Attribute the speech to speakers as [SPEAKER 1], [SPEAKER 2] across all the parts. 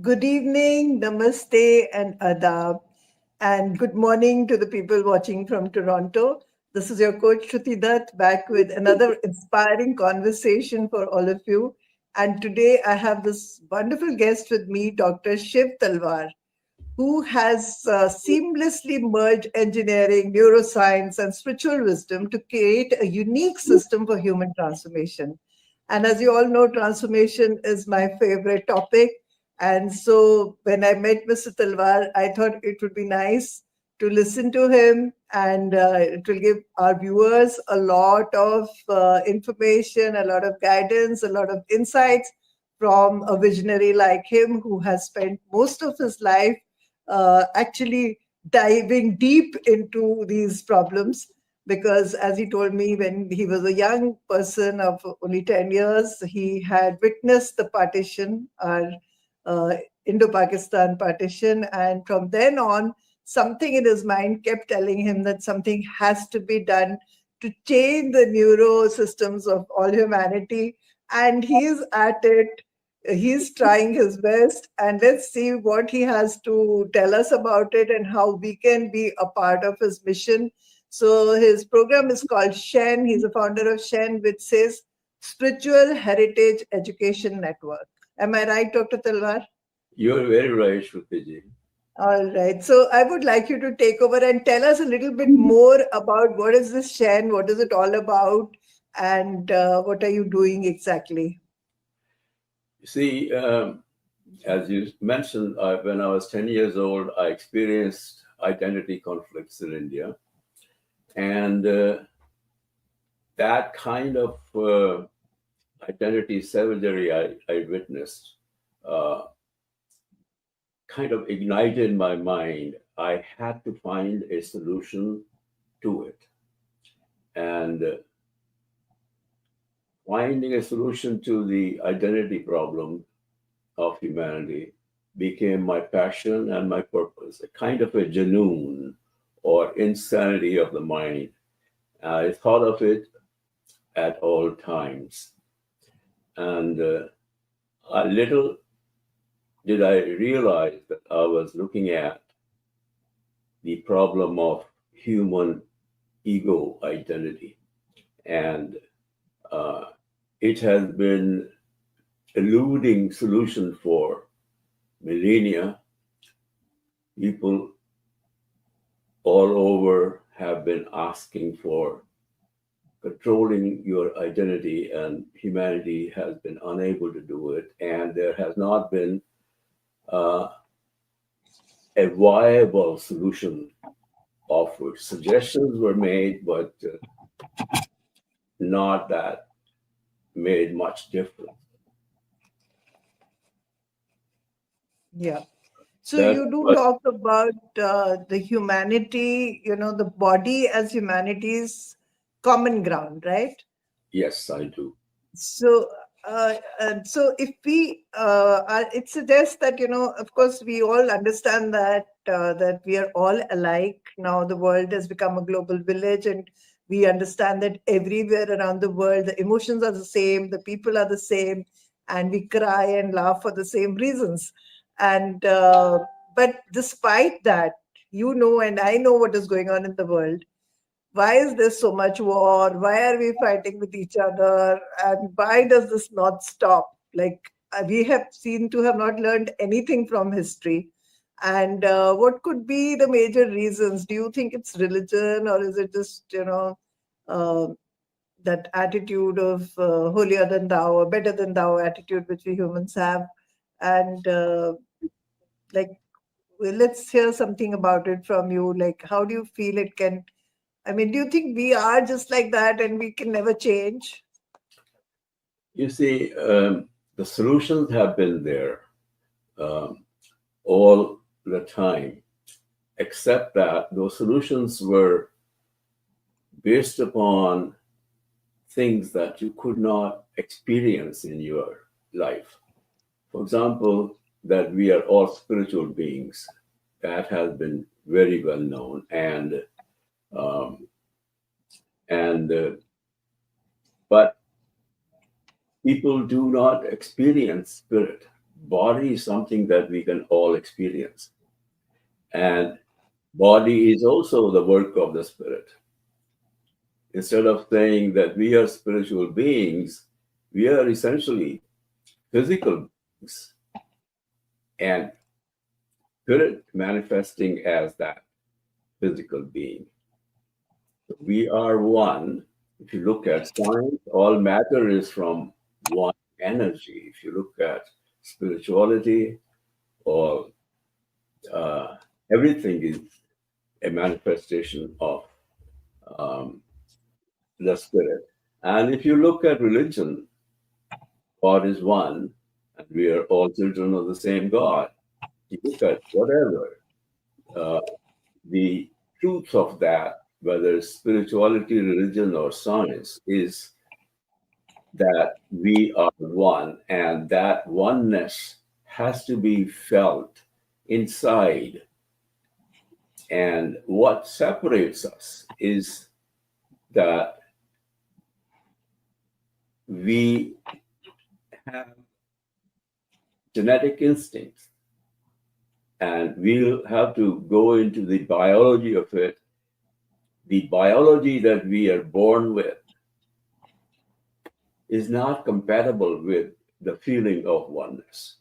[SPEAKER 1] Good evening, namaste, and adab. And good morning to the people watching from Toronto. This is your coach Shruti Dutt back with another inspiring conversation for all of you. And today I have this wonderful guest with me, Dr. Shiv Talwar, who has seamlessly merged engineering, neuroscience, and spiritual wisdom to create a unique system for human transformation. And as you all know, transformation is my favorite topic. And so when I met Mr. Talwar, I thought it would be nice to listen to him, and it will give our viewers a lot of information, a lot of guidance, a lot of insights from a visionary like him who has spent most of his life actually diving deep into these problems. Because as he told me, when he was a young person of only 10 years, he had witnessed the partition, our uh, Indo-Pakistan partition. And from then on, something in his mind kept telling him that something has to be done to change the neuro systems of all humanity. And he's at it. He's trying his best. And let's see what he has to tell us about it and how we can be a part of his mission. So his program is called Shen. He's a founder of Shen, which says Spiritual Heritage Education Network. Am I right, Dr. Talwar?
[SPEAKER 2] You're very right, Shruti.
[SPEAKER 1] All right. So I would like you to take over and tell us a little bit more about what is this Shen, what is it all about, and what are you doing exactly?
[SPEAKER 2] You see, as you mentioned, when I was 10 years old, I experienced identity conflicts in India. And that kind of identity savagery I witnessed uh, kind of ignited my mind. I had to find a solution to it. And finding a solution to the identity problem of humanity became my passion and my purpose, a kind of a genoon or insanity of the mind. I thought of it at all times. And a little did I realize that I was looking at the problem of human ego identity. And uh, it has been eluding solution for millennia. People all over have been asking for controlling your identity, and humanity has been unable to do it. And there has not been uh, a viable solution offered. Suggestions were made, but not that made much difference.
[SPEAKER 1] Yeah. So
[SPEAKER 2] That
[SPEAKER 1] you do
[SPEAKER 2] was,
[SPEAKER 1] talk about the humanity, the body as humanity's common ground, right?
[SPEAKER 2] yes, I do.
[SPEAKER 1] So, so if we, it suggests that of course, we all understand that we are all alike now. The world has become a global village, and we understand that everywhere around the world, the emotions are the same, the people are the same, and we cry and laugh for the same reasons. And but despite that, and I know what is going on in the world. Why is there so much war? Why are we fighting with each other? And why does this not stop? Like, we have seemed to have not learned anything from history. And what could be the major reasons? Do you think it's religion, or is it just, uh, that attitude of holier than thou or better than thou attitude which we humans have? And like, well, let's hear something about it from you. Like, how do you feel it can? I mean, do you think we are just like that and we can never change?
[SPEAKER 2] You see, the solutions have been there um, all the time, except that those solutions were based upon things that you could not experience in your life. For example, that we are all spiritual beings. That has been very well known, um, and but people do not experience spirit. body is something that we can all experience. And body is also the work of the spirit. Instead of saying that we are spiritual beings, we are essentially physical beings and spirit manifesting as that physical being. We are one. If you look at science, all matter is from one energy. If you look at spirituality, or everything is a manifestation of um, the spirit. And if you look at religion, God is one, and we are all children of the same God. You look at whatever, uh, the truth of that, whether it's spirituality, religion, or science, is that we are one, and that oneness has to be felt inside. And what separates us is that we have genetic instincts, and we'll have to go into the biology of it. The biology that we are born with is not compatible with the feeling of oneness.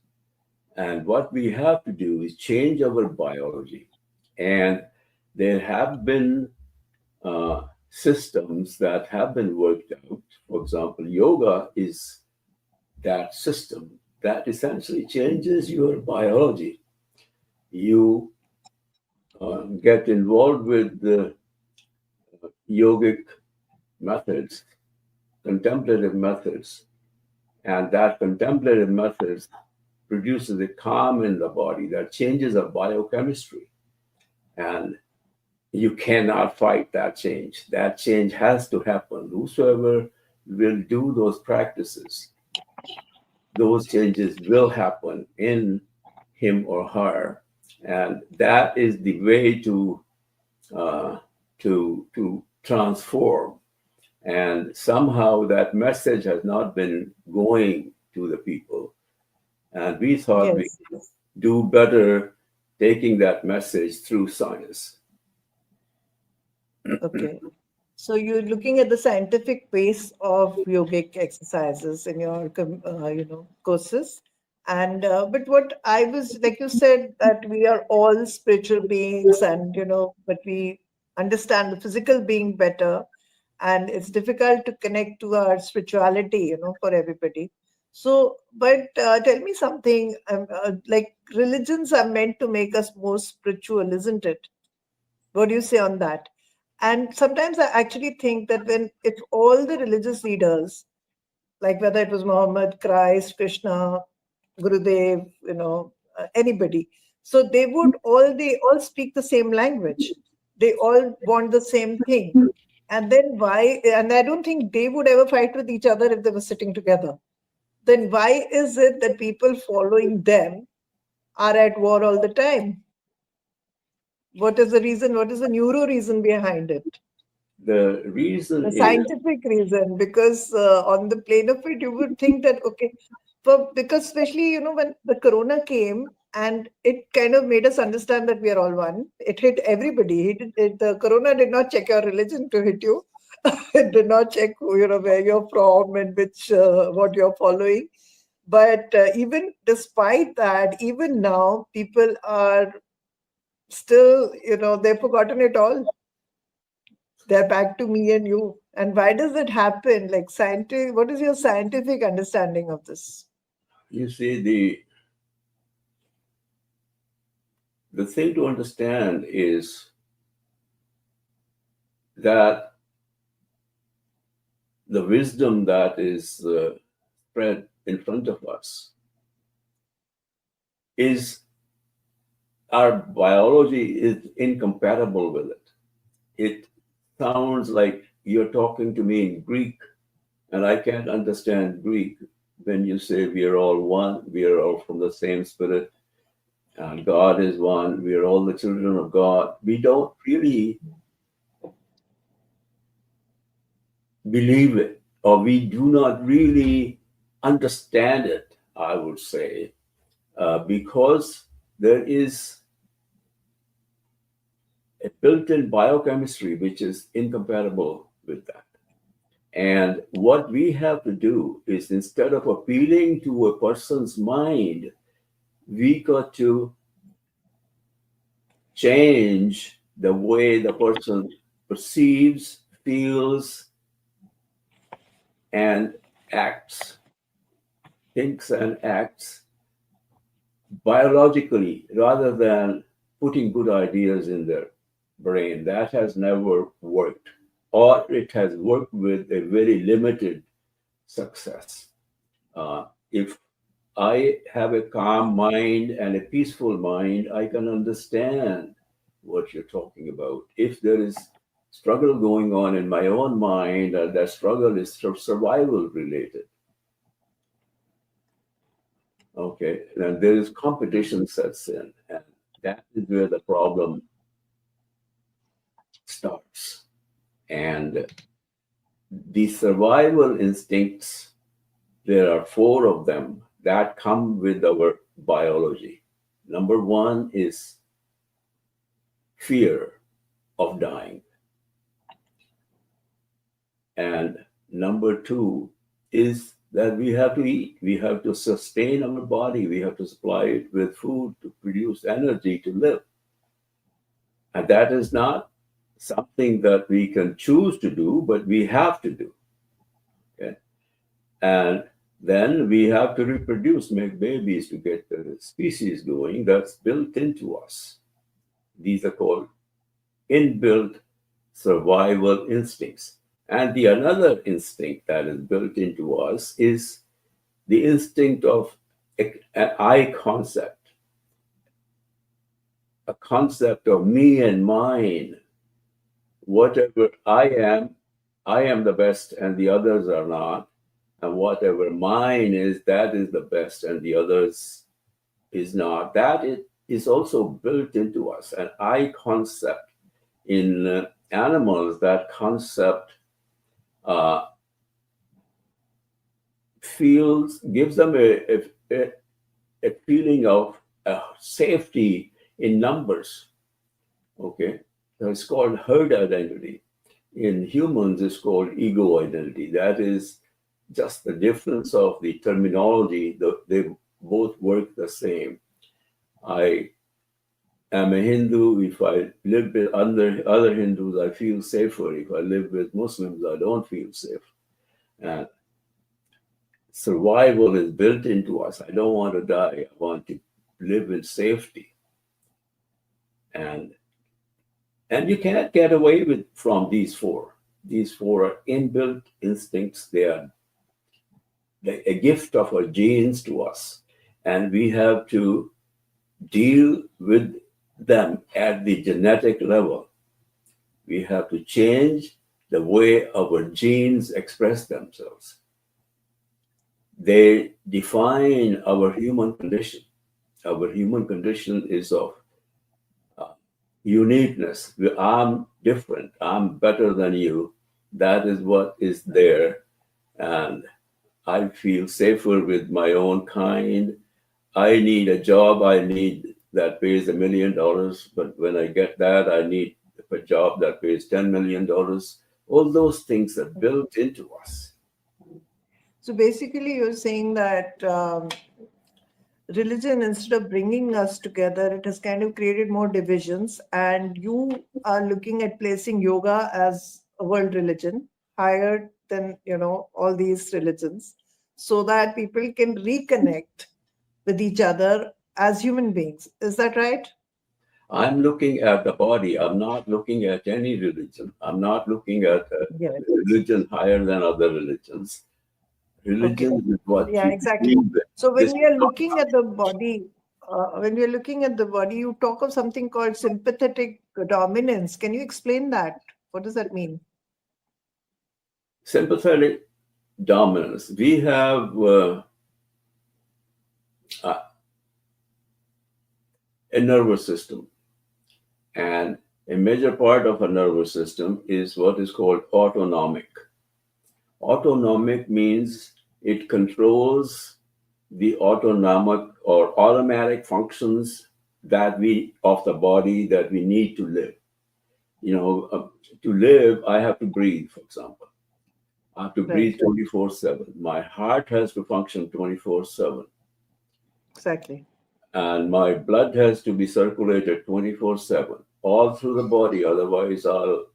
[SPEAKER 2] And what we have to do is change our biology. And there have been systems that have been worked out. For example, yoga is that system that essentially changes your biology. You get involved with the yogic methods, contemplative methods, and that contemplative methods produces a calm in the body that changes the biochemistry. And you cannot fight that change. That change has to happen. Whosoever will do those practices, those changes will happen in him or her, and that is the way uh, to transform. And somehow that message has not been going to the people, and we thought we
[SPEAKER 1] Yes.
[SPEAKER 2] do better taking that message through science.
[SPEAKER 1] Okay. So you're looking at the scientific base of yogic exercises in your, courses. And but what I was, like you said, that we are all spiritual beings, and but we understand the physical being better, and it's difficult to connect to our spirituality, for everybody. So, but tell me something. Like religions are meant to make us more spiritual, isn't it? What do you say on that? And sometimes I actually think that when if all the religious leaders, like whether it was Muhammad, Christ, Krishna, Gurudev, anybody, so they all speak the same language. They all want the same thing. And then why? And I don't think they would ever fight with each other if they were sitting together. Then why is it that people following them are at war all the time? What is the reason? What is the neuro reason behind it?
[SPEAKER 2] The reason
[SPEAKER 1] The
[SPEAKER 2] is
[SPEAKER 1] scientific reason, because on the plane of it, you would think that, okay, because especially, when the corona came and it kind of made us understand that we are all one. It hit everybody. The corona did not check your religion to hit you. It did not check, where you're from and what you're following. But even despite that, even now, people are still, they've forgotten it all. They're back to me and you. And why does it happen? Like scientific, what is your scientific understanding of this?
[SPEAKER 2] you see the thing to understand is that the wisdom that is spread in front of us is our biology is incompatible with it. It sounds like you're talking to me in Greek, and I can't understand Greek when you say we are all one, we are all from the same spirit, and God is one, we are all the children of God. We don't really believe it, or we do not really understand it, I would say. because there is a built-in biochemistry which is incompatible with that. And what we have to do is, instead of appealing to a person's mind, we got to change the way the person perceives, feels, and acts, thinks and acts biologically, rather than putting good ideas in their brain. That has never worked, or it has worked with a very limited success. If I have a calm mind and a peaceful mind, I can understand what you're talking about. If there is struggle going on in my own mind, and that struggle is survival related, okay, then there is competition sets in, and that is where the problem starts. And the survival instincts, there are 4 of them that come with our biology. Number 1 is fear of dying. And number 2 is that we have to eat. We have to sustain our body. We have to supply it with food to produce energy to live. And that is not something that we can choose to do, but we have to do. Okay? And then we have to reproduce, make babies to get the species going. That's built into us. These are called inbuilt survival instincts. And the another instinct that is built into us is the instinct of an I concept, a concept of me and mine. Whatever I am the best and the others are not. And whatever mine is, that is the best and the others is not. That is also built into us. An I concept. In animals, that concept gives them a feeling of safety in numbers. Okay, so it's called herd identity. In humans, it's called ego identity. That is just the difference of the terminology. They both work the same. I am a Hindu. If I live with other Hindus, I feel safer. If I live with Muslims, I don't feel safe. And survival is built into us. I don't want to die. I want to live in safety. And you can't get away from these 4. These 4 are inbuilt instincts. They are a gift of our genes to us. And we have to deal with them at the genetic level. We have to change the way our genes express themselves. They define our human condition. Our human condition is of uniqueness. I'm different. I'm better than you. That is what is there. And I feel safer with my own kind. I need a job that pays $1 million, but when I get that, I need a job that pays $10 million. All those things are built into us.
[SPEAKER 1] So basically, you're saying that religion, instead of bringing us together, it has kind of created more divisions, and you are looking at placing yoga as a world religion higher than all these religions, so that people can reconnect with each other as human beings. Is that right?
[SPEAKER 2] I'm looking at the body. I'm not looking at any religion. I'm not looking at religion higher than other religions. Religion is what
[SPEAKER 1] you exactly. So when we are looking at the body, you talk of something called sympathetic dominance. Can you explain that? What does that mean?
[SPEAKER 2] Sympathetic dominance. We have a nervous system, and a major part of a nervous system is what is called autonomic. Autonomic means it controls the autonomic or automatic functions that we of the body that we need to live. To live, I have to breathe, for example. I have to
[SPEAKER 1] Right.
[SPEAKER 2] breathe 24/7. My heart has to function 24/7.
[SPEAKER 1] Exactly.
[SPEAKER 2] And my blood has to be circulated 24/7 all through the body. Otherwise, I'll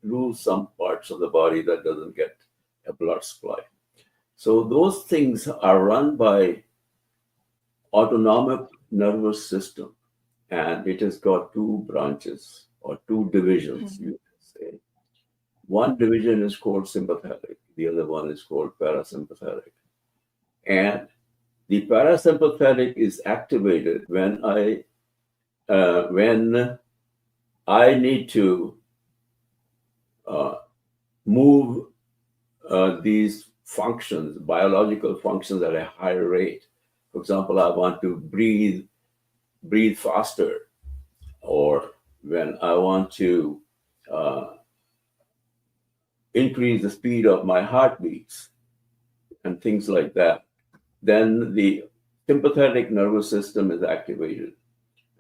[SPEAKER 2] lose some parts of the body that doesn't get a blood supply. So those things are run by autonomic nervous system, and it has got two branches or two divisions, you can say. One division is called sympathetic, the other one is called parasympathetic. And the parasympathetic is activated when I need to move these functions, biological functions, at a higher rate. For example, I want to breathe faster, or when I want to increase the speed of my heartbeats and things like that, then the sympathetic nervous system is activated.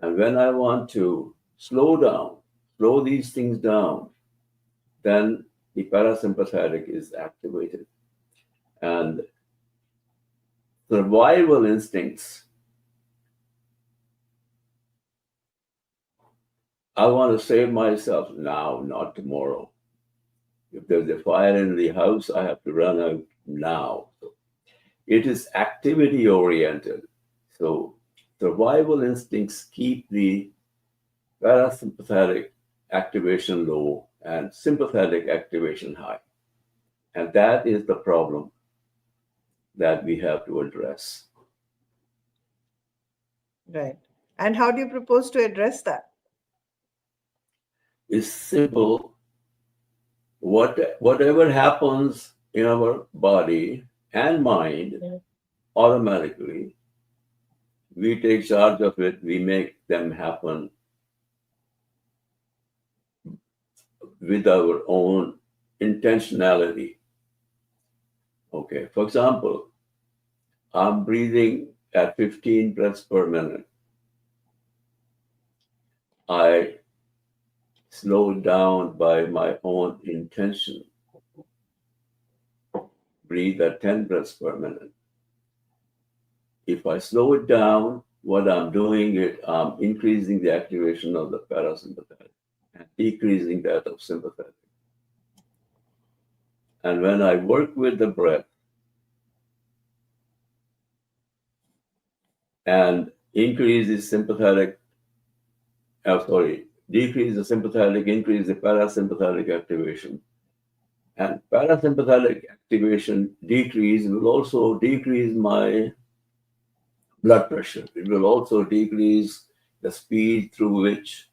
[SPEAKER 2] And when I want to slow these things down, then the parasympathetic is activated. And survival instincts, I want to save myself now, not tomorrow. If there's a fire in the house, I have to run out now. So it is activity oriented. So survival instincts keep the parasympathetic activation low and sympathetic activation high. And that is the problem that we have to address.
[SPEAKER 1] Right. And how do you propose to address that?
[SPEAKER 2] It's simple. Whatever happens in our body and mind, automatically, we take charge of it, we make them happen with our own intentionality. Okay, for example, I'm breathing at 15 breaths per minute. I slow down by my own intention. Breathe at 10 breaths per minute. If I slow it down, what I'm doing is I'm increasing the activation of the parasympathetic and decreasing that of sympathetic. And when I work with the breath and increase the sympathetic, decrease the sympathetic, increase the parasympathetic activation. And parasympathetic activation decrease will also decrease my blood pressure. It will also decrease the speed through which,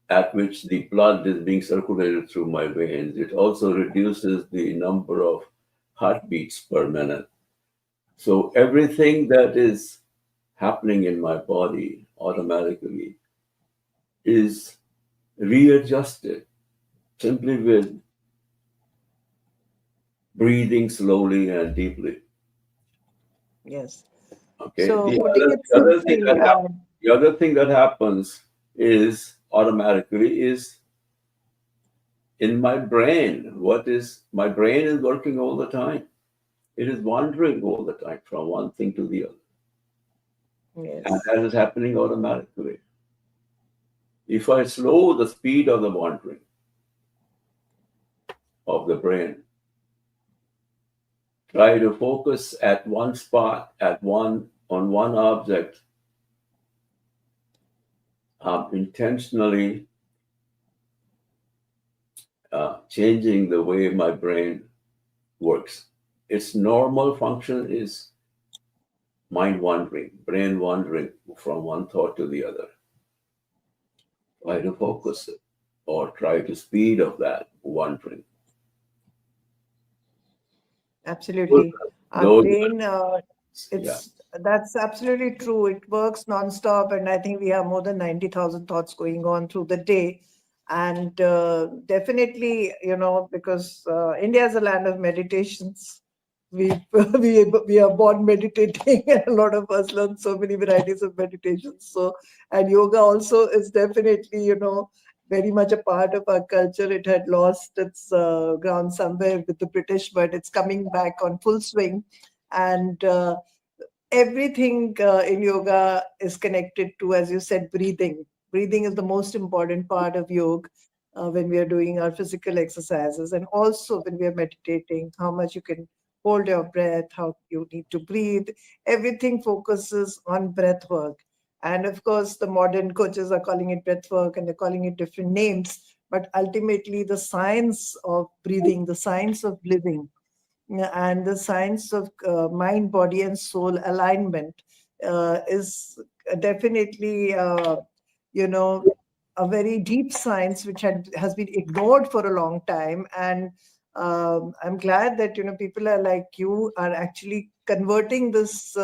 [SPEAKER 2] at which the blood is being circulated through my veins. It also reduces the number of heartbeats per minute. So everything that is happening in my body automatically is readjusted simply with breathing slowly and deeply.
[SPEAKER 1] Yes.
[SPEAKER 2] Okay.
[SPEAKER 1] So
[SPEAKER 2] The
[SPEAKER 1] putting
[SPEAKER 2] other,
[SPEAKER 1] it
[SPEAKER 2] the other thing
[SPEAKER 1] simply,
[SPEAKER 2] that happens, the other thing that happens is automatically is in my brain. My brain is working all the time. It is wandering all the time from one thing to the other.
[SPEAKER 1] yes,
[SPEAKER 2] And that is happening automatically. If I slow the speed of the wandering of the brain, try to focus at one spot, on one object, intentionally changing the way my brain works. Its normal function is mind wandering, brain wandering from one thought to the other. Try to focus it or try to speed up that wandering.
[SPEAKER 1] absolutely. Our
[SPEAKER 2] Those
[SPEAKER 1] brain,
[SPEAKER 2] yeah.
[SPEAKER 1] that's absolutely true. It works nonstop, and I think we have more than 90,000 thoughts going on through the day. And definitely, because India is a land of meditations, we we are born meditating, and a lot of us learn so many varieties of meditations. So, and yoga also is definitely, very much a part of our culture. It had lost its ground somewhere with the British, but it's coming back on full swing. And everything in yoga is connected to, as you said, breathing. Breathing is the most important part of yoga when we are doing our physical exercises, and also when we are meditating, how much you can hold your breath, how you need to breathe. Everything focuses on breath work. And of course, the modern coaches are calling it breath work and they're calling it different names. But ultimately, the science of breathing, the science of living, and the science of mind, body, and soul alignment is definitely, you know, a very deep science which has been ignored for a long time. And I'm glad that people are like you are actually converting this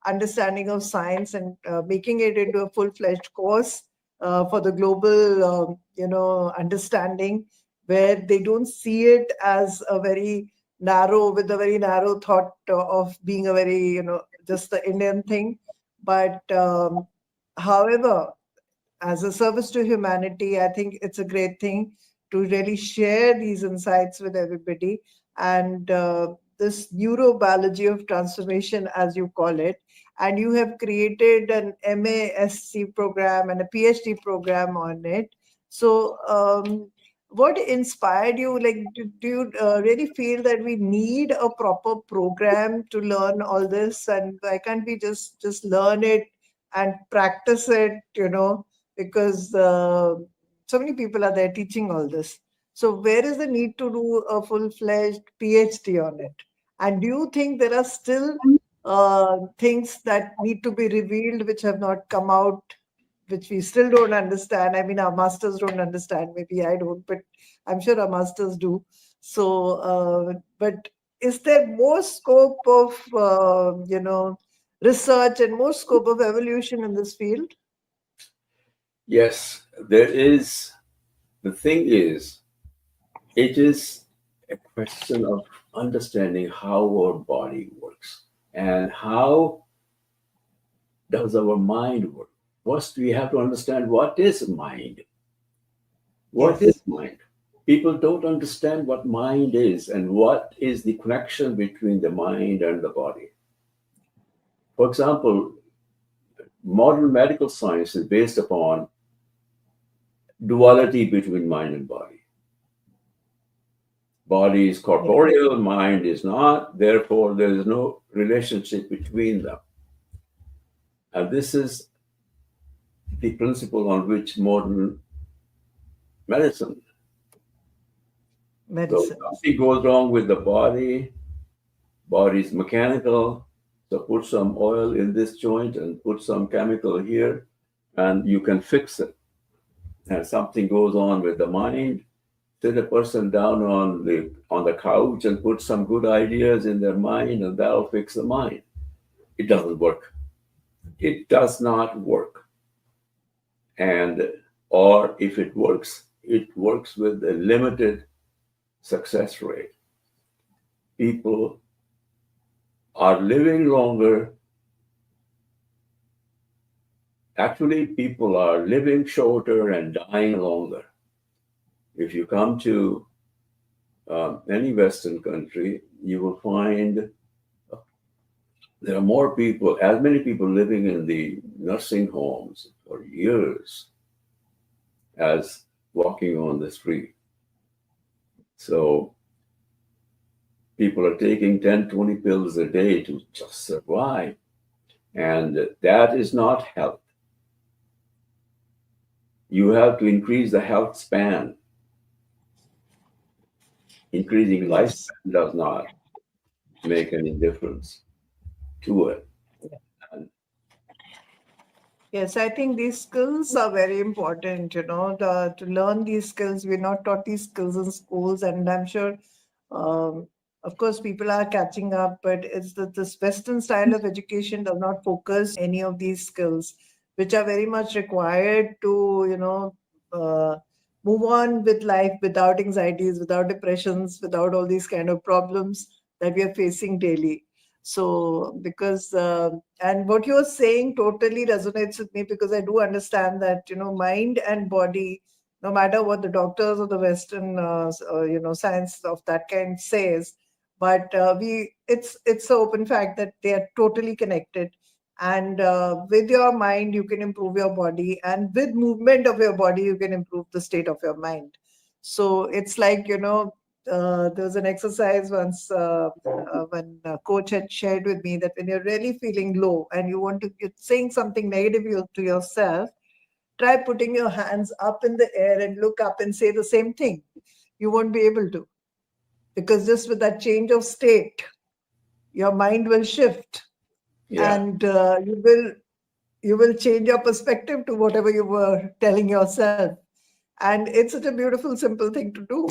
[SPEAKER 1] understanding of science and making it into a full-fledged course for the global, understanding, where they don't see it as a very narrow, with a very narrow thought of being a very, just the Indian thing. But however, as a service to humanity, I think it's a great thing to really share these insights with everybody. And this neurobiology of transformation, as you call it, and you have created an MASC program and a PhD program on it. So, what inspired you? Like, do you really feel that we need a proper program to learn all this, and why can't we just learn it and practice it? Because so many people are there teaching all this. So where is the need to do a full-fledged PhD on it? And do you think there are still things that need to be revealed which have not come out, which we still don't understand? I mean, our masters don't understand. Maybe I don't, but I'm sure our masters do. So, but is there more scope of, research and more scope of evolution in this field?
[SPEAKER 2] Yes, there is. The thing is, it is a question of understanding how our body works and how does our mind work. First, we have to understand what is mind. What is
[SPEAKER 1] Yes.
[SPEAKER 2] mind? People don't understand what mind is and what is the connection between the mind and the body. For example, modern medical science is based upon duality between mind and body. Body is
[SPEAKER 1] Yeah.
[SPEAKER 2] corporeal, mind is not, therefore, there is no relationship between them. And this is the principle on which modern medicine. So
[SPEAKER 1] Medicine.
[SPEAKER 2] something goes wrong with the body, body is mechanical, so put some oil in this joint and put some chemical here, and you can fix it. And something goes on with the mind, sit a person down on the couch and put some good ideas in their mind, and that'll fix the mind. It doesn't work. It does not work. And or if it works with a limited success rate. People are living longer. Actually, people are living shorter and dying longer. If you come to any Western country, you will find there are more people, as many people living in the nursing homes for years as walking on the street. So people are taking 10, 20 pills a day to just survive. And that is not health. You have to increase the health span. Increasing
[SPEAKER 1] Yes.
[SPEAKER 2] lifespan does not make any difference to it. And
[SPEAKER 1] Yes, I think these skills are very important, to learn these skills. We're not taught these skills in schools, and I'm sure, um, of course, people are catching up, but it's that this Western style of education does not focus any of these skills, which are very much required to, move on with life without anxieties, without depressions, without all these kind of problems. that we are facing daily. So, because, and what you're saying totally resonates with me, because I do understand that, mind and body, no matter what the doctors or the Western, science of that kind says, but it's an open fact that they are totally connected. And with your mind, you can improve your body, and with movement of your body, you can improve the state of your mind. So it's like, there was an exercise once when a coach had shared with me that when you're really feeling low and you're saying something negative to yourself, try putting your hands up in the air and look up and say the same thing. You won't be able to, because just with that change of state, your mind will shift,
[SPEAKER 2] Yeah.
[SPEAKER 1] and you will change your perspective to whatever you were telling yourself. And it's such a beautiful, simple thing to do.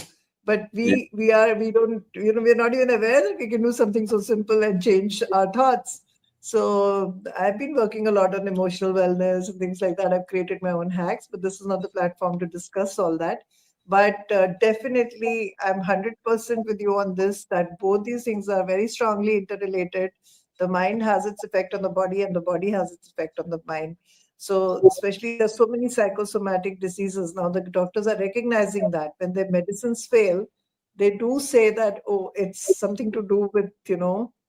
[SPEAKER 1] But
[SPEAKER 2] Yeah.
[SPEAKER 1] we don't, we're not even aware that we can do something so simple and change our thoughts. So I've been working a lot on emotional wellness and things like that. I've created my own hacks, but this is not the platform to discuss all that. But definitely, I'm 100% with you on this, that both these things are very strongly interrelated. The mind has its effect on the body, and the body has its effect on the mind. So, especially there's so many psychosomatic diseases now, the doctors are recognizing that when their medicines fail, they do say that, oh, it's something to do with,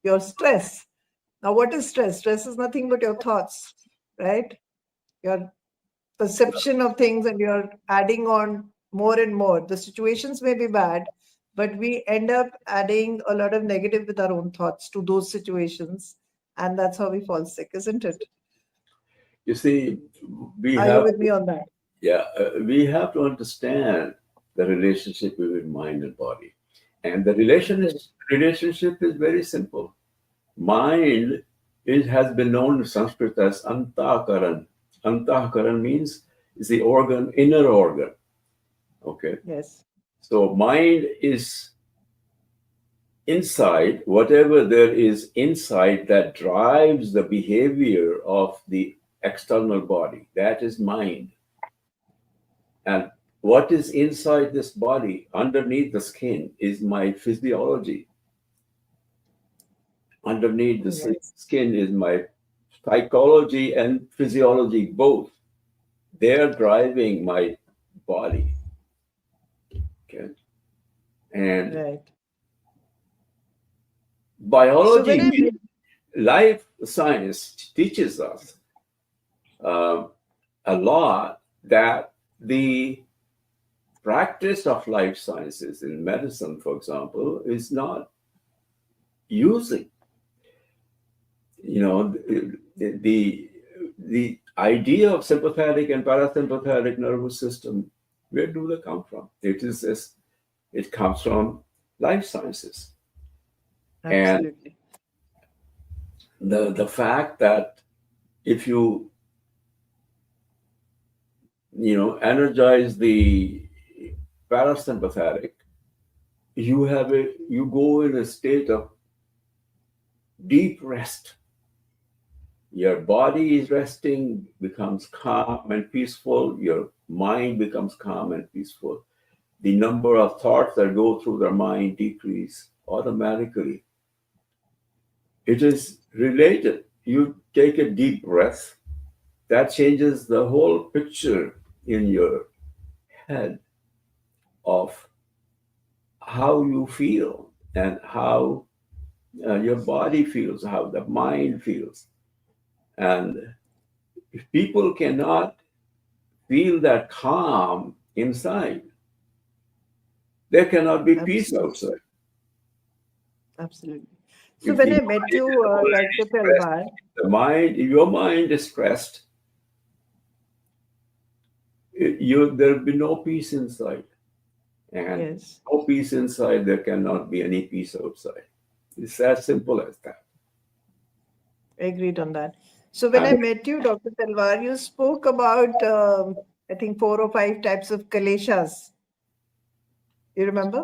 [SPEAKER 1] your stress. Now, what is stress? Stress is nothing but your thoughts, right? Your perception of things, and you're adding on more and more. The situations may be bad, but we end up adding a lot of negative with our own thoughts to those situations. And that's how we fall sick, isn't it?
[SPEAKER 2] You see, we
[SPEAKER 1] Are you
[SPEAKER 2] have,
[SPEAKER 1] with me on that?
[SPEAKER 2] yeah, we have to understand the relationship between mind and body. And the relationship is very simple. Mind has been known in Sanskrit as antahkaran. Antahkaran means is the organ, inner organ. Okay.
[SPEAKER 1] Yes,
[SPEAKER 2] So mind is inside, whatever there is inside that drives the behavior of the external body. That is mind. And what is inside this body, underneath the skin, is my physiology. Underneath the
[SPEAKER 1] yes,
[SPEAKER 2] skin is my psychology and physiology both. They're driving my body. Okay. And
[SPEAKER 1] right. So when
[SPEAKER 2] biology,
[SPEAKER 1] I met,
[SPEAKER 2] life science teaches us uh, a lot that the practice of life sciences in medicine, for example, is not using, the idea of sympathetic and parasympathetic nervous system. Where do they come from? It comes from life sciences. And
[SPEAKER 1] absolutely,
[SPEAKER 2] the fact that if energize the parasympathetic, you go in a state of deep rest. Your body is resting, becomes calm and peaceful. Your mind becomes calm and peaceful. The number of thoughts that go through their mind decrease automatically. It is related. You take a deep breath, that changes the whole picture in your head of how you feel and how your body feels, how the mind feels. And if people cannot feel that calm inside, there cannot be peace
[SPEAKER 1] absolutely,
[SPEAKER 2] outside.
[SPEAKER 1] absolutely. So
[SPEAKER 2] If
[SPEAKER 1] when
[SPEAKER 2] the
[SPEAKER 1] I met
[SPEAKER 2] mind
[SPEAKER 1] you,
[SPEAKER 2] is already
[SPEAKER 1] Dr.
[SPEAKER 2] stressed,
[SPEAKER 1] Talwar,
[SPEAKER 2] your mind is stressed, there'll be no peace inside. And
[SPEAKER 1] yes,
[SPEAKER 2] no peace inside, there cannot be any peace outside. It's as simple as that.
[SPEAKER 1] agreed on that. So when I
[SPEAKER 2] And
[SPEAKER 1] met you, Dr. Talwar, you spoke about, I think, 4 or 5 types of kaleshas. You remember?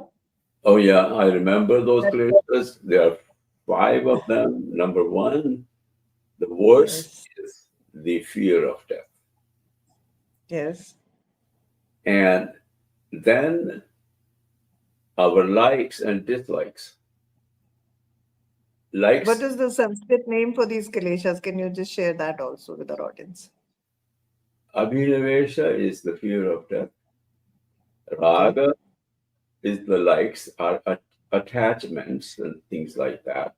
[SPEAKER 2] oh yeah, I remember those
[SPEAKER 1] That,
[SPEAKER 2] places. There are 5 of them. Number one, the worst
[SPEAKER 1] yes,
[SPEAKER 2] is the fear of death.
[SPEAKER 1] yes,
[SPEAKER 2] And then our likes and dislikes.
[SPEAKER 1] What
[SPEAKER 2] Likes,
[SPEAKER 1] is the Sanskrit name for these kileshas? Can you just share that also with our audience?
[SPEAKER 2] abhinavesha is the fear of death.
[SPEAKER 1] Okay.
[SPEAKER 2] Raga is the likes, are attachments and things like that.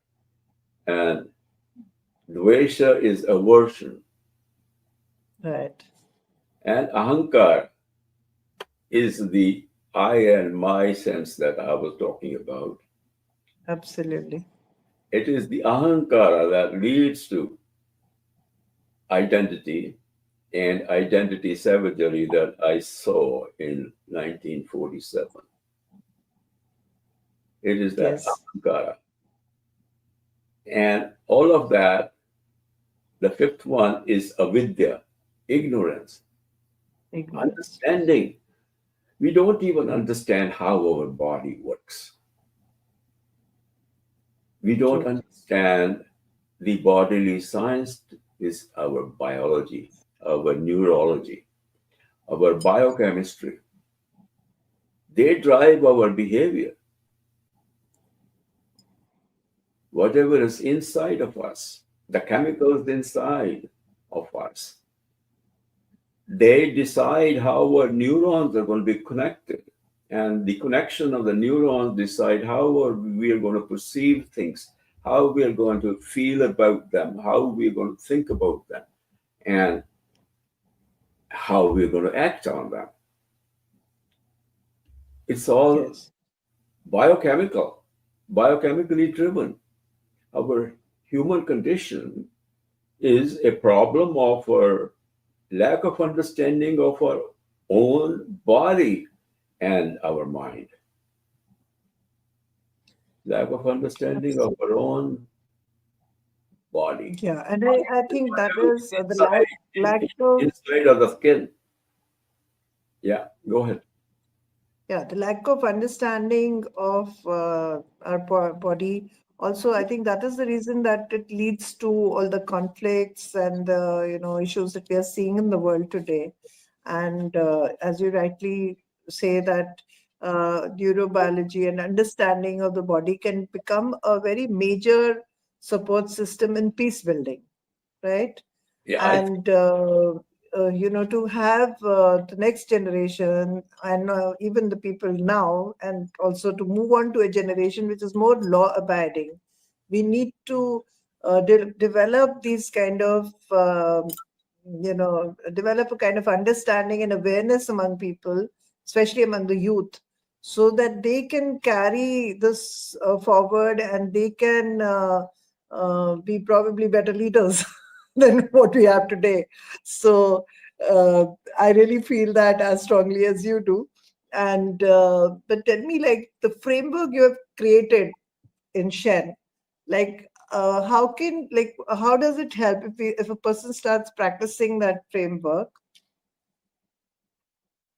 [SPEAKER 2] And dvesha is aversion.
[SPEAKER 1] Right.
[SPEAKER 2] And ahankar is the I and my sense that I was talking about.
[SPEAKER 1] Absolutely.
[SPEAKER 2] It is the ahankara that leads to identity and identity savagery that I saw in 1947. It is that
[SPEAKER 1] Yes.
[SPEAKER 2] ahankara. And all of that, the fifth one is avidya, ignorance,
[SPEAKER 1] Ignorance.
[SPEAKER 2] understanding. We don't even understand how our body works. We don't
[SPEAKER 1] True.
[SPEAKER 2] understand the bodily science is our biology, our neurology, our biochemistry. They drive our behavior. Whatever is inside of us, the chemicals inside of us, they decide how our neurons are going to be connected. And the connection of the neurons decide how we are going to perceive things, how we are going to feel about them, how we are going to think about them, and how we're going to act on them. It's all
[SPEAKER 1] Yes.
[SPEAKER 2] biochemical, biochemically driven. Our human condition is a problem of our lack of understanding of our own body and our mind, lack of understanding of our own body.
[SPEAKER 1] Yeah, and I think that
[SPEAKER 2] Whatever
[SPEAKER 1] is
[SPEAKER 2] is
[SPEAKER 1] the lack, lack of
[SPEAKER 2] inside of the skin. Yeah, go ahead.
[SPEAKER 1] yeah, the lack of understanding of our body. Also, I think that is the reason that it leads to all the conflicts and the issues that we are seeing in the world today. And as you rightly say, that neurobiology and understanding of the body can become a very major support system in peace building, right?
[SPEAKER 2] Yeah,
[SPEAKER 1] And to have the next generation and even the people now, and also to move on to a generation which is more law abiding, we need to develop these kind of develop a kind of understanding and awareness among people, especially among the youth, so that they can carry this forward, and they can be probably better leaders than what we have today. So uh, I really feel that as strongly as you do. And but tell me, like, the framework you have created in Shen, like how does it help if a person starts practicing that framework?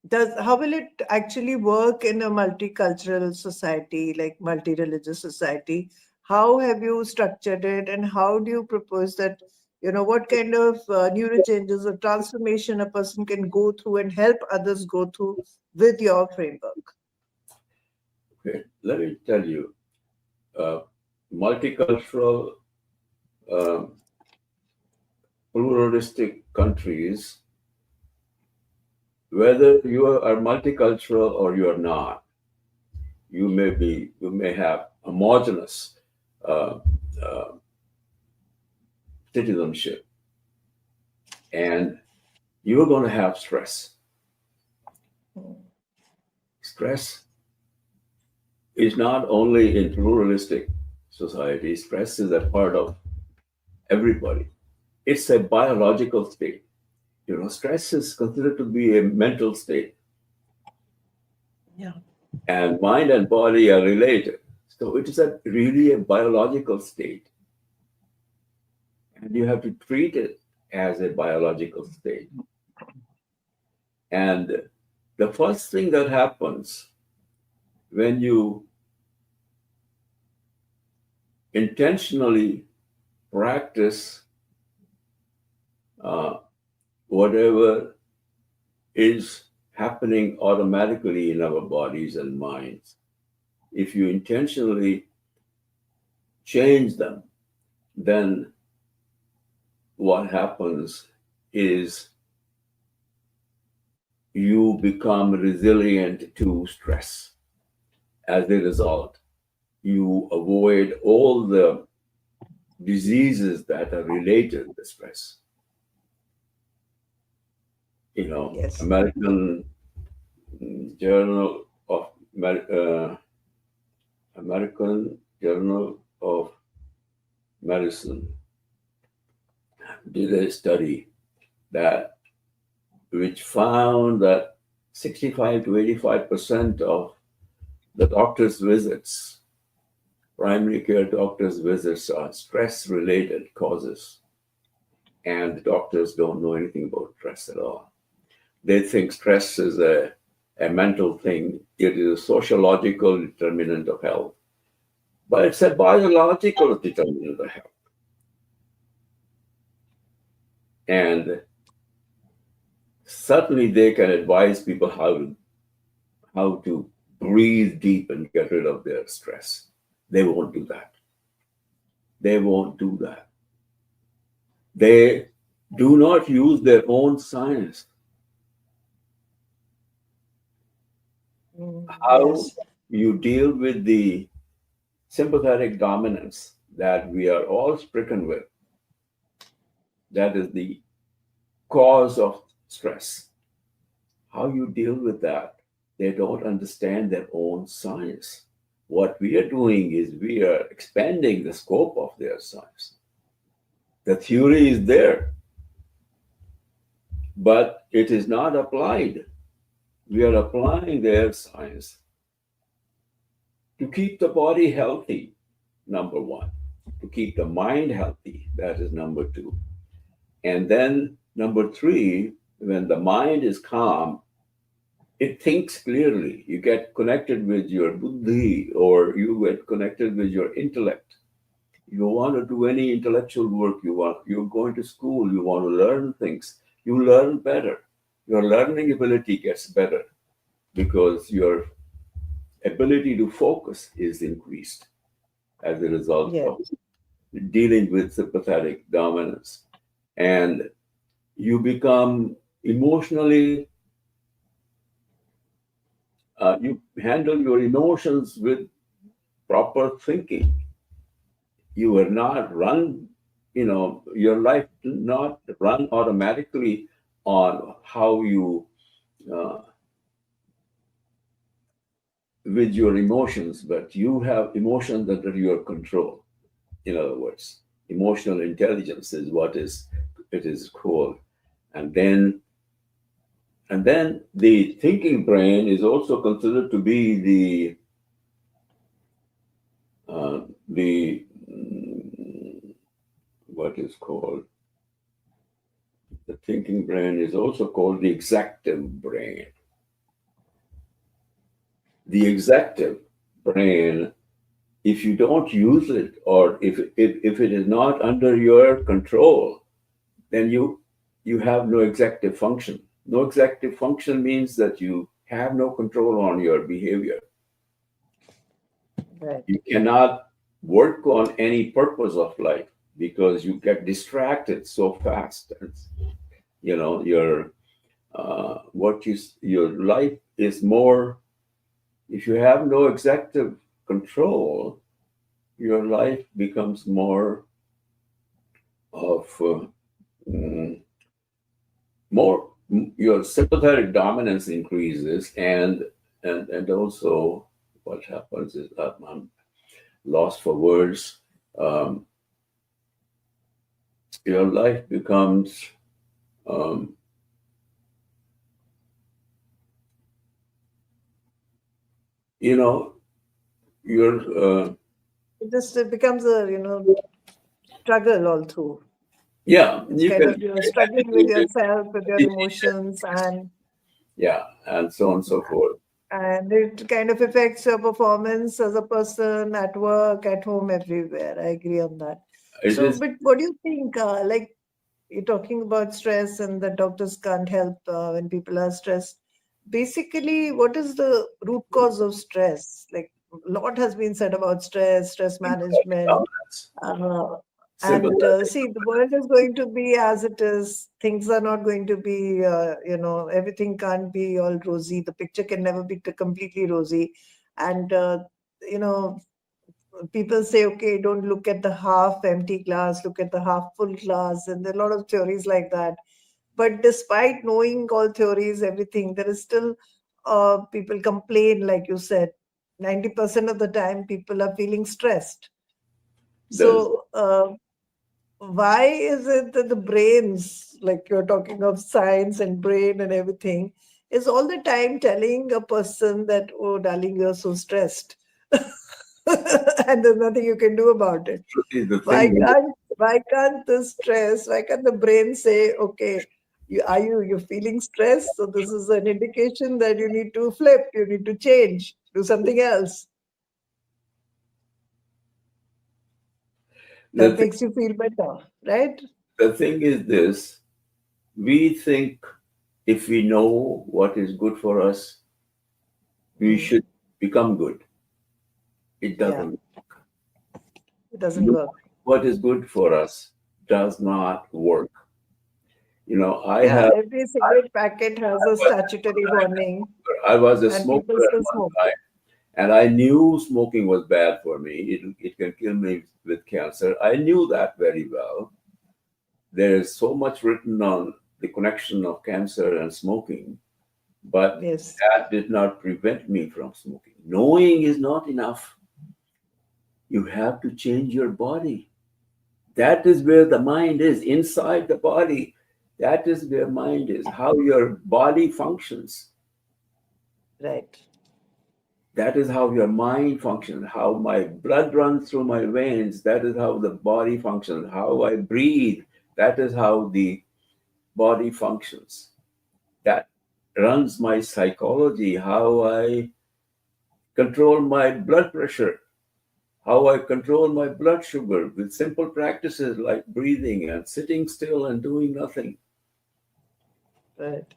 [SPEAKER 1] Does How will it actually work in a multicultural society, like multi-religious society? How have you structured it, and how do you propose that, what kind of neuro changes or transformation a person can go through and help others go through with your framework?
[SPEAKER 2] okay. Let me tell you, uh, multicultural, um, pluralistic countries, whether you are multicultural or you are not, you may have homogenous uh, uh, citizenship, and you're going to have stress. Stress is not only in pluralistic society. Stress is a part of everybody. It's a biological state. Stress is considered to be a mental state,
[SPEAKER 1] Yeah.
[SPEAKER 2] and mind and body are related. So it is really a biological state, and you have to treat it as a biological state. And the first thing that happens when you intentionally practice uh, whatever is happening automatically in our bodies and minds, if you intentionally change them, then what happens is you become resilient to stress. As a result, you avoid all the diseases that are related to stress.
[SPEAKER 1] Yes.
[SPEAKER 2] American Journal of American Journal of Medicine did a study that which found that 65 to 85% of the doctor's visits, primary care doctor's visits, are stress-related causes. And the doctors don't know anything about stress at all. They think stress is a mental thing. It is a sociological determinant of health, but it's a biological determinant of health. And certainly they can advise people how to breathe deep and get rid of their stress. They won't do that. They won't do that. They do not use their own science. How
[SPEAKER 1] Yes.
[SPEAKER 2] you deal with the sympathetic dominance that we are all stricken with, that is the cause of stress. How you deal with that, they don't understand their own science. What we are doing is we are expanding the scope of their science. The theory is there, but it is not applied. We are applying their science to keep the body healthy, number one, to keep the mind healthy, that is number two. And then number three, when the mind is calm, it thinks clearly. You get connected with your buddhi, or you get connected with your intellect. You want to do any intellectual work, you're going to school, you want to learn things, you learn better. Your learning ability gets better because your ability to focus is increased as a result
[SPEAKER 1] Yes.
[SPEAKER 2] of dealing with sympathetic dominance. And you become emotionally, you handle your emotions with proper thinking. You are not run, your life not run automatically on how you, uh, with your emotions, but you have emotions under your control. In other words, emotional intelligence is what it is called. And then the thinking brain is also considered to be the what is called the thinking brain is also called the executive brain. The executive brain, if you don't use it, or if it is not under your control, then you have no executive function. No executive function means that you have no control on your behavior.
[SPEAKER 1] Right.
[SPEAKER 2] You cannot work on any purpose of life because you get distracted so fast. Your your life is more. If you have no executive control, your life becomes more of more. Your sympathetic dominance increases, and also what happens is I'm lost for words. Your life becomes your
[SPEAKER 1] It becomes a struggle all through.
[SPEAKER 2] yeah,
[SPEAKER 1] It's
[SPEAKER 2] you
[SPEAKER 1] kind
[SPEAKER 2] can
[SPEAKER 1] of you're struggling with yourself, with your emotions,
[SPEAKER 2] yeah, and so on and so forth.
[SPEAKER 1] and it kind of affects your performance as a person at work, at home, everywhere. I agree on that.
[SPEAKER 2] It
[SPEAKER 1] So,
[SPEAKER 2] is
[SPEAKER 1] but what do you think? Like you're talking about stress, and the doctors can't help when people are stressed. Basically, what is the root cause of stress? Like, lot has been said about stress management. Uh,
[SPEAKER 2] Simple.
[SPEAKER 1] see, the world is going to be as it is. Things are not going to be, everything can't be all rosy. The picture can never be completely rosy. And, you know, people say, okay, don't look at the half empty glass, look at the half full glass. And there are a lot of theories like that. But despite knowing all theories, everything, there is still people complain, like you said, 90% of the time people are feeling stressed.
[SPEAKER 2] There's
[SPEAKER 1] So, why is it that the brains, like you're talking of science and brain and everything, is all the time telling a person that, oh, darling, you're so stressed? And there's nothing you can do about it.
[SPEAKER 2] the
[SPEAKER 1] Why
[SPEAKER 2] thing.
[SPEAKER 1] can't the stress, why can't the brain say, okay, you're feeling stressed, so this is an indication that you need to flip, you need to change, do something else
[SPEAKER 2] The
[SPEAKER 1] that
[SPEAKER 2] thing,
[SPEAKER 1] makes you feel better, right?
[SPEAKER 2] the thing is this: we think if we know what is good for us, we
[SPEAKER 1] Hmm.
[SPEAKER 2] should become good. It
[SPEAKER 1] Yeah,
[SPEAKER 2] doesn't.
[SPEAKER 1] it doesn't
[SPEAKER 2] Knowing
[SPEAKER 1] work.
[SPEAKER 2] what is good for us does not work. I
[SPEAKER 1] Yeah,
[SPEAKER 2] have.
[SPEAKER 1] every cigarette packet has a statutory warning,
[SPEAKER 2] I was a
[SPEAKER 1] and
[SPEAKER 2] smoker
[SPEAKER 1] people
[SPEAKER 2] at
[SPEAKER 1] still
[SPEAKER 2] one
[SPEAKER 1] smoke.
[SPEAKER 2] time, and I knew smoking was bad for me. It can kill me with cancer. I knew that very well. There is so much written on the connection of cancer and smoking, but
[SPEAKER 1] Yes,
[SPEAKER 2] that did not prevent me from smoking. Knowing is not enough. You have to change your body. That is where the mind is, inside the body. That is where mind is, how your body functions.
[SPEAKER 1] right.
[SPEAKER 2] That is how your mind functions, how my blood runs through my veins. That is how the body functions, how I breathe. That is how the body functions. That runs my psychology, how I control my blood pressure, how I control my blood sugar with simple practices like breathing and sitting still and doing nothing.
[SPEAKER 1] Right.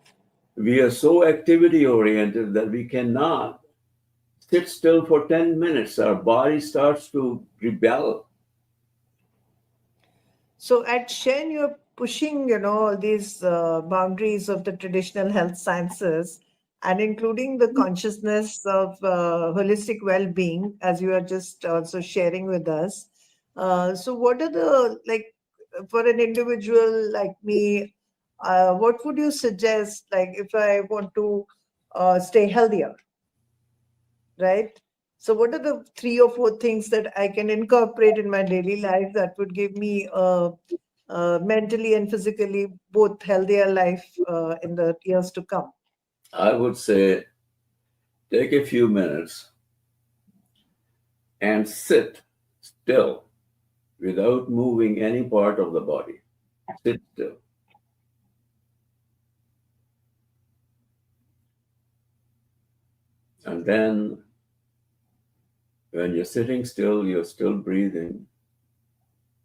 [SPEAKER 2] We are so activity oriented that we cannot sit still for 10 minutes. Our body starts to rebel.
[SPEAKER 1] So at Shen, you're pushing, all these boundaries of the traditional health sciences and including the consciousness of holistic well-being, as you are just also sharing with us. So what are the, like, for an individual like me, what would you suggest, like, if I want to stay healthier, right? So what are the 3 or 4 things that I can incorporate in my daily life that would give me mentally and physically both healthier life in the years to come?
[SPEAKER 2] I would say take a few minutes and sit still without moving any part of the body. Sit still. And then when you're sitting still, you're still breathing.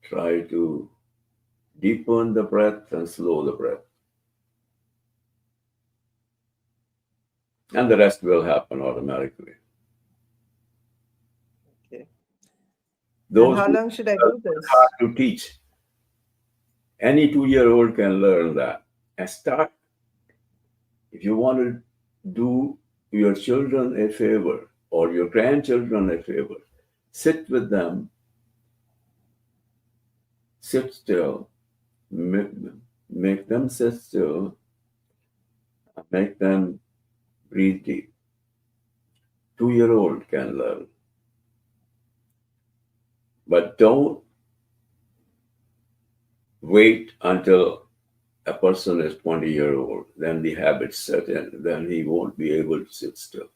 [SPEAKER 2] Try to deepen the breath and slow the breath. And the rest will happen automatically.
[SPEAKER 1] Okay. And
[SPEAKER 2] Those
[SPEAKER 1] how
[SPEAKER 2] who
[SPEAKER 1] long should I
[SPEAKER 2] are
[SPEAKER 1] do
[SPEAKER 2] hard
[SPEAKER 1] this?
[SPEAKER 2] to teach, any 2-year-old can learn that. And start, if you want to do your children a favor or your grandchildren a favor, sit with them, sit still, make, make them sit still, make them breathe deep. 2-year-old can learn. But don't wait until a person is 20-year-old, then the habits set in, then he won't be able to sit still.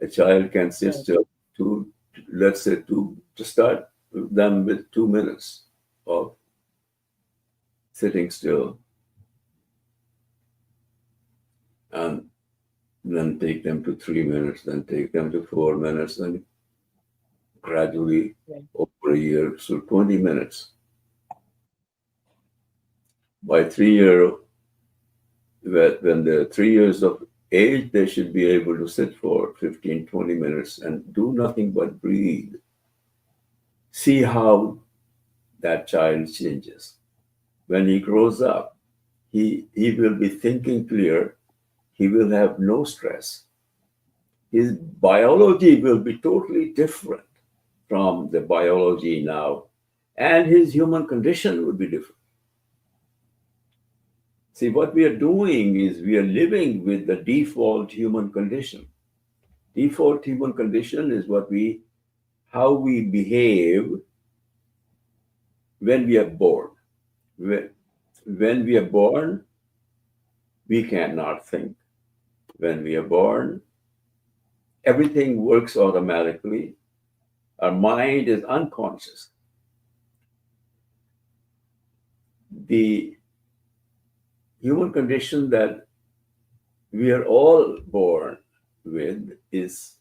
[SPEAKER 2] A child can sit
[SPEAKER 1] Right.
[SPEAKER 2] still let's say to start them with 2 minutes of sitting still, and then take them to 3 minutes, then take them to 4 minutes, then gradually
[SPEAKER 1] Right.
[SPEAKER 2] over a year, so 20 minutes. By 3 year, when they're 3 years of age, they should be able to sit for 15, 20 minutes and do nothing but breathe. See how that child changes. When he grows up, he will be thinking clear. He will have no stress. His biology will be totally different from the biology now, and his human condition would be different. See, what we are doing is we are living with the default human condition. Default human condition is how we behave when we are born. When we are born, we cannot think. When we are born, everything works automatically. Our mind is unconscious. The human condition that we are all born with is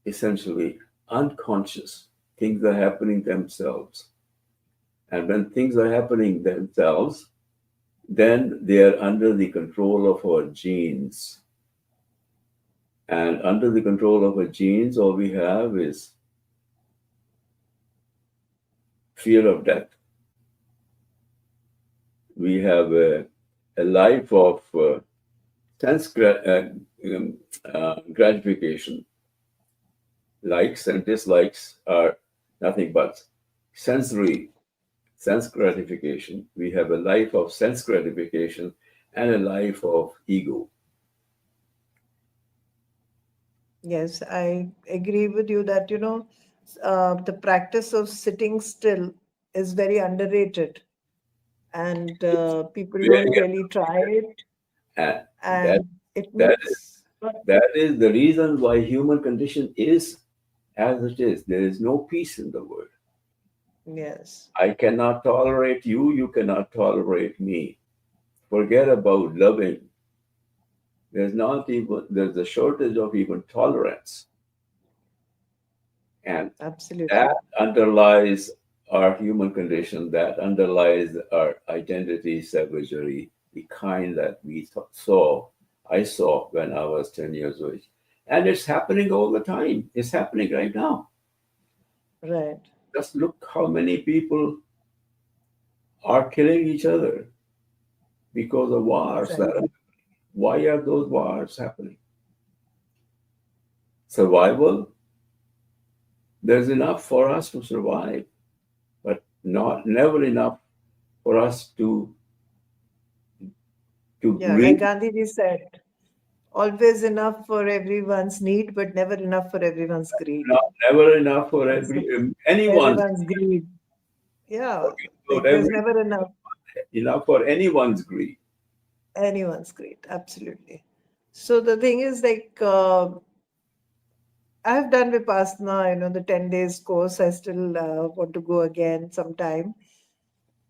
[SPEAKER 2] essentially unconscious. Things are happening themselves. And when things are happening themselves, then they are under the control of our genes. And under the control of our genes, all we have is fear of death. We have a life of sense gratification. Likes and dislikes are nothing but sense gratification. We have a life of sense gratification and a life of ego.
[SPEAKER 1] Yes, I agree with you that, the practice of sitting still is very underrated, and people
[SPEAKER 2] Very
[SPEAKER 1] don't really try it,
[SPEAKER 2] And that
[SPEAKER 1] and it
[SPEAKER 2] that
[SPEAKER 1] makes,
[SPEAKER 2] that is the reason why human condition is as it is. There is no peace in the world.
[SPEAKER 1] yes,
[SPEAKER 2] I cannot tolerate you, you cannot tolerate me. Forget about loving. There's a shortage of even tolerance. And
[SPEAKER 1] absolutely,
[SPEAKER 2] that underlies our human condition, that underlies our identity savagery, the kind that I saw when I was 10 years old. And it's happening all the time. It's happening right now.
[SPEAKER 1] right,
[SPEAKER 2] Just look how many people are killing each other because of wars.
[SPEAKER 1] right,
[SPEAKER 2] Why are those wars happening? Survival, there's enough for us to survive, but never enough for us to
[SPEAKER 1] yeah, like
[SPEAKER 2] greed.
[SPEAKER 1] Gandhiji said, always enough for everyone's need, but never enough for everyone's greed.
[SPEAKER 2] Never enough for
[SPEAKER 1] So
[SPEAKER 2] anyone's.
[SPEAKER 1] everyone's greed, yeah,
[SPEAKER 2] Forget about
[SPEAKER 1] like there's never
[SPEAKER 2] enough for anyone's greed.
[SPEAKER 1] anyone's greed, absolutely. So the thing is, like, I've done Vipassana, the 10 days course. I still want to go again sometime.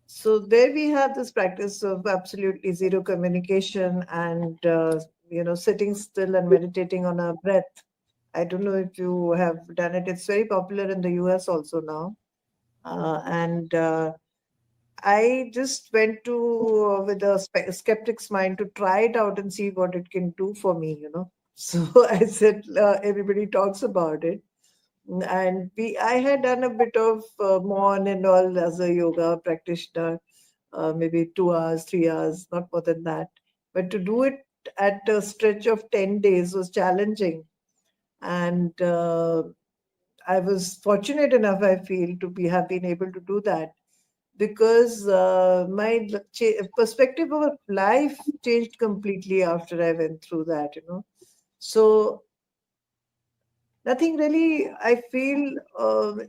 [SPEAKER 1] So there we have this practice of absolutely zero communication and, sitting still and meditating on our breath. I don't know if you have done it. It's very popular in the US also now. And I just went to with a skeptic's mind to try it out and see what it can do for me. So I said, everybody talks about it, and I had done a bit of Mon and all as a yoga practitioner, maybe 2 hours, 3 hours, not more than that. But to do it at a stretch of 10 days was challenging, and I was fortunate enough, I feel, to be have been able to do that because my perspective of life changed completely after I went through that. So nothing really, I feel,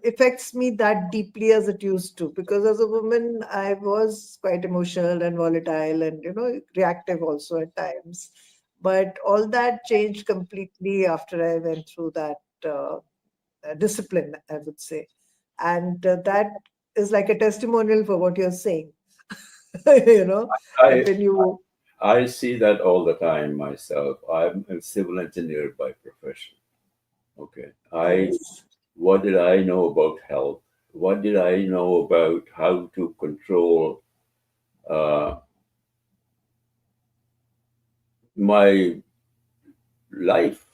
[SPEAKER 1] affects me that deeply as it used to, because as a woman, I was quite emotional and volatile and, reactive also at times. But all that changed completely after I went through that discipline, I would say. And that is like a testimonial for what you're saying, that
[SPEAKER 2] I
[SPEAKER 1] when you,
[SPEAKER 2] I see that all the time myself. I'm a civil engineer by profession. Okay.
[SPEAKER 1] yes,
[SPEAKER 2] What did I know about health? What did I know about how to control uh, my life.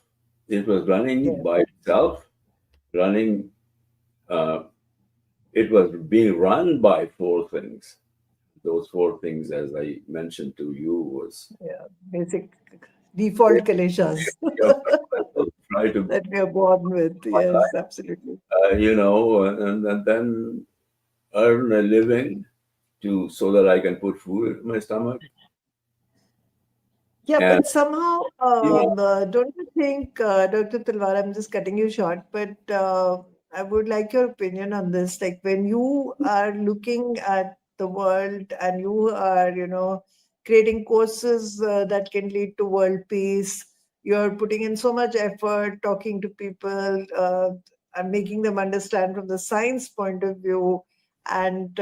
[SPEAKER 2] It was running
[SPEAKER 1] Yeah.
[SPEAKER 2] by itself, running, uh, it was being run by four things. Those four things, as I mentioned to you, was
[SPEAKER 1] Yeah. Basic default kaleshas
[SPEAKER 2] try to,
[SPEAKER 1] that we are born with. Yes, absolutely.
[SPEAKER 2] and then earn a living to so that I can put food in my stomach.
[SPEAKER 1] Yeah,
[SPEAKER 2] And
[SPEAKER 1] but somehow,
[SPEAKER 2] yeah,
[SPEAKER 1] don't you think, Dr. Talwar, I'm just cutting you short, but I would like your opinion on this. Like when you are looking at the world and you are, creating courses that can lead to world peace, you're putting in so much effort talking to people and making them understand from the science point of view and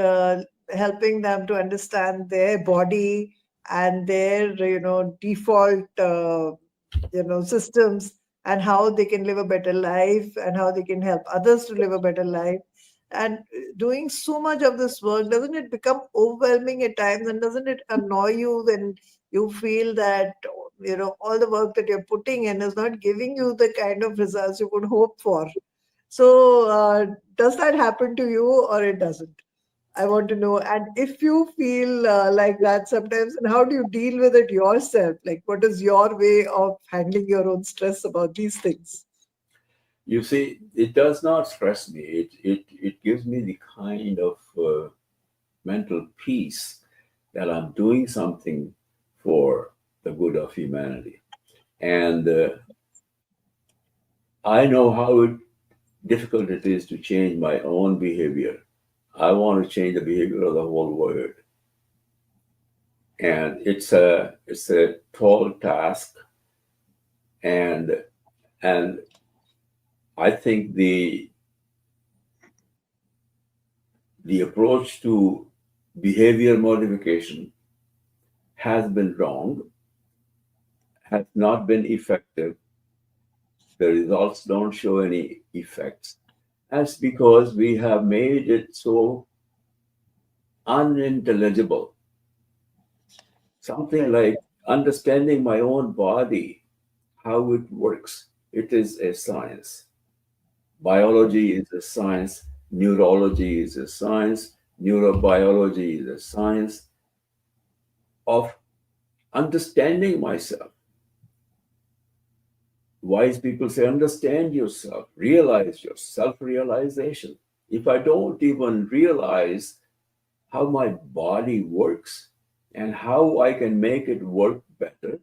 [SPEAKER 1] helping them to understand their body and their default systems and how they can live a better life and how they can help others to live a better life and doing so much of this work, doesn't it become overwhelming at times, and doesn't it annoy you when you feel that all the work that you're putting in is not giving you the kind of results you could hope for? So does that happen to you or it doesn't? I want to know. And if you feel like that sometimes, and how do you deal with it yourself? Like, what is your way of handling your own stress about these things?
[SPEAKER 2] you see, it does not stress me. It gives me the kind of mental peace that I'm doing something for the good of humanity. And I know how difficult it is to change my own behavior. I want to change the behavior of the whole world. And it's a tall task. And and I think the approach to behavior modification has been wrong, has not been effective. The results don't show any effects. That's because we have made it so unintelligible. Something
[SPEAKER 1] Right.
[SPEAKER 2] like understanding my own body, how it works. It is a science.
[SPEAKER 1] Right.
[SPEAKER 2] Biology is a science. Neurology is a science. Neurobiology is a science of understanding myself. Wise people say, understand yourself, realize your self realization. If I don't even realize how my body works and how I can make it work better,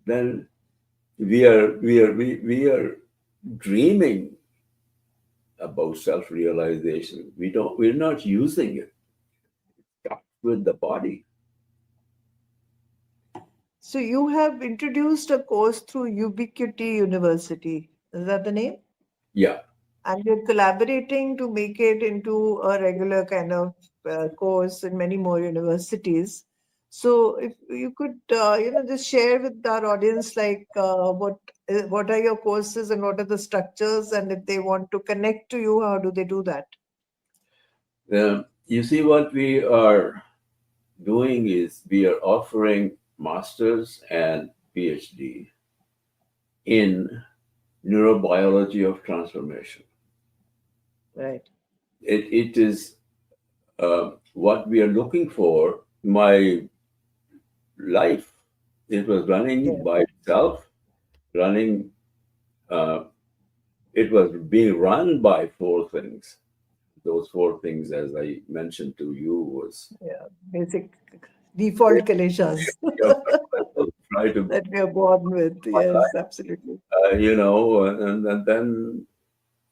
[SPEAKER 2] then we are dreaming about self realization. We're not using it. Start with the body.
[SPEAKER 1] So you have introduced a course through Ubiquity University. Is that the name?
[SPEAKER 2] Yeah.
[SPEAKER 1] And you're collaborating to make it into a regular kind of course in many more universities. So if you could, just share with our audience, like what are your courses and what are the structures, and if they want to connect to you, how do they do that?
[SPEAKER 2] You see, what we are doing is we are offering masters and PhD in neurobiology of transformation.
[SPEAKER 1] Right.
[SPEAKER 2] It is what we are looking for. My life, it was running
[SPEAKER 1] Yeah.
[SPEAKER 2] by itself, running, uh, it was being run by four things. Those four things, as I mentioned to you, was
[SPEAKER 1] Yeah. Basic default kaleshas
[SPEAKER 2] try to,
[SPEAKER 1] that we are born with. Yes, absolutely.
[SPEAKER 2] and then